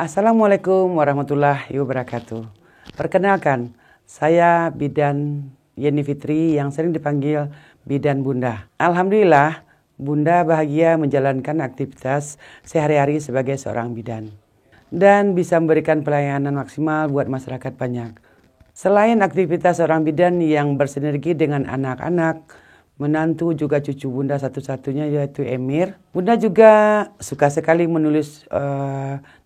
Assalamualaikum warahmatullahi wabarakatuh. Perkenalkan, saya Bidan Yeni Fitri yang sering dipanggil Bidan Bunda. Alhamdulillah, Bunda bahagia menjalankan aktivitas sehari-hari sebagai seorang bidan dan bisa memberikan pelayanan maksimal buat masyarakat banyak. Selain aktivitas seorang bidan yang bersinergi dengan anak-anak, menantu juga cucu Bunda satu-satunya yaitu Emir, Bunda juga suka sekali menulis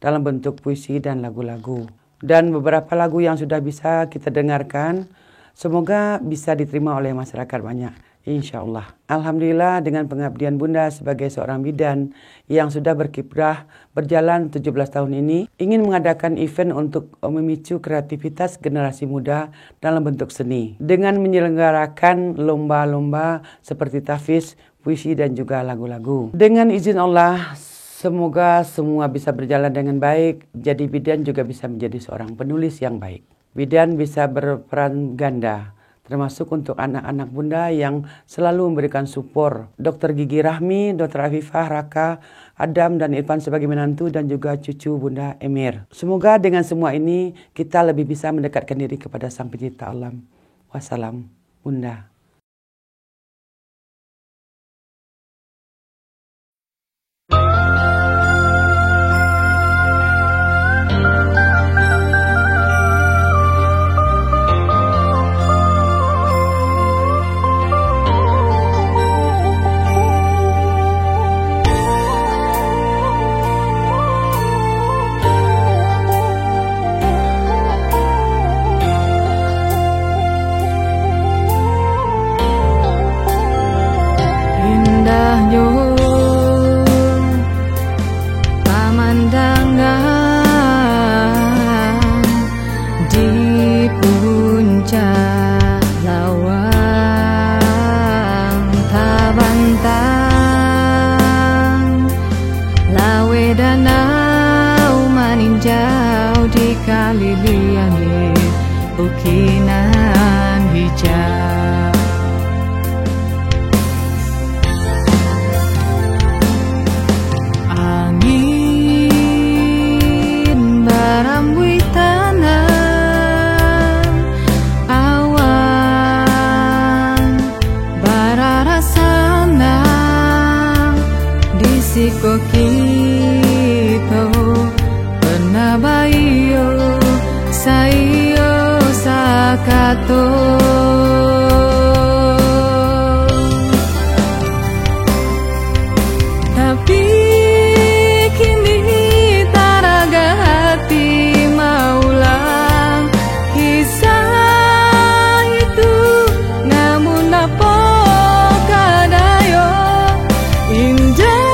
dalam bentuk puisi dan lagu-lagu. Dan beberapa lagu yang sudah bisa kita dengarkan, semoga bisa diterima oleh masyarakat banyak, insya Allah. Alhamdulillah dengan pengabdian Bunda sebagai seorang bidan yang sudah berkiprah berjalan 17 tahun ini, ingin mengadakan event untuk memicu kreativitas generasi muda dalam bentuk seni. Dengan menyelenggarakan lomba-lomba seperti tahfiz, puisi dan juga lagu-lagu. Dengan izin Allah, semoga semua bisa berjalan dengan baik, jadi bidan juga bisa menjadi seorang penulis yang baik. Bidan bisa berperan ganda, termasuk untuk anak-anak Bunda yang selalu memberikan support. Dr. Gigi Rahmi, Dr. Afifah, Raka, Adam dan Irfan sebagai menantu dan juga cucu Bunda Emir. Semoga dengan semua ini kita lebih bisa mendekatkan diri kepada Sang Pencipta Alam. Wassalam, Bunda. Dikelilingi ukinan hijau, angin merambui tanah, awan barara senang di sikoki Nabayo sayo sakato, tapi kini taraga hati maulang kisah itu, namun apa kadayo indah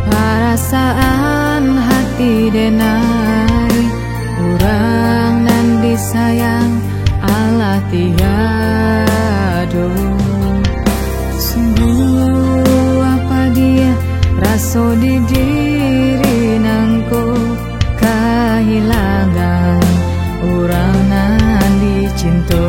perasaan hati denai urang nan disayang Allah tiado, sungguh apa dia raso di diri nangko kehilangan urang nan dicinta.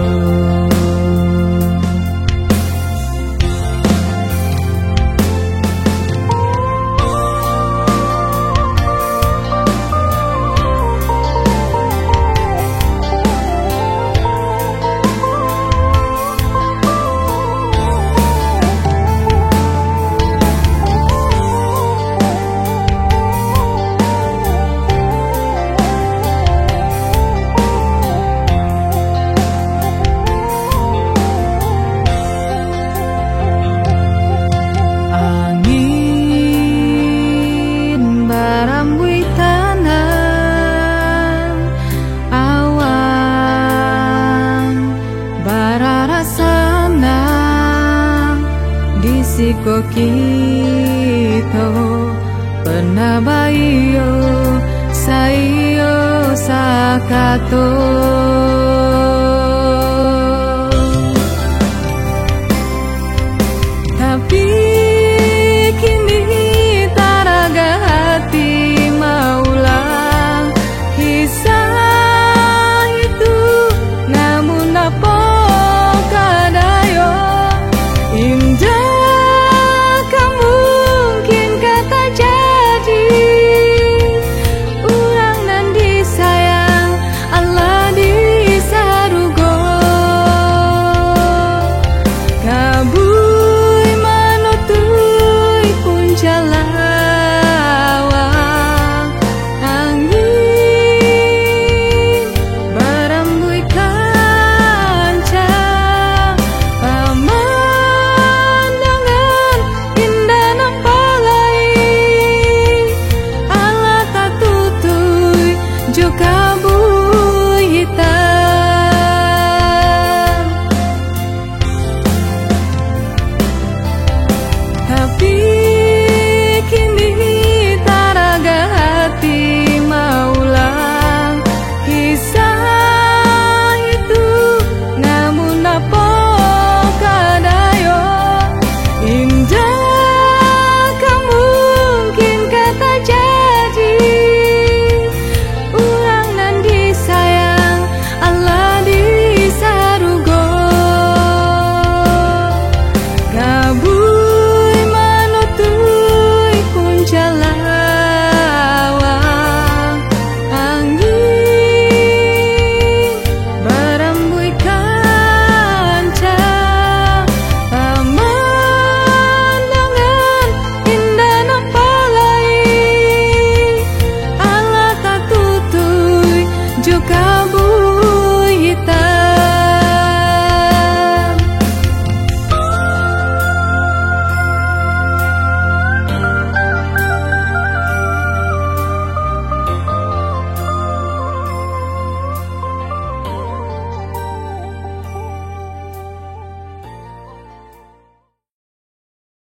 ito pernah bayo sayo sakato. Tapi kini taraga hati maulang kisah itu, namun apa kadayo indah kamu mungkin kata jadi urang nan disayang Allah disarugo kabui manutui pun jalawang angin barambui kanca pemandangan indah nampalai Allah tak tutui juga bui hitam. Tapi kini taraga hati maulang kisah itu, namun apa kadayo indah kamu mungkin kata jadi urang nan disayang Allah disarugo kabui manutui pun jalawang angin barambui kanca pemandangan indah nampalai Allah tak tutui juga bui hitam.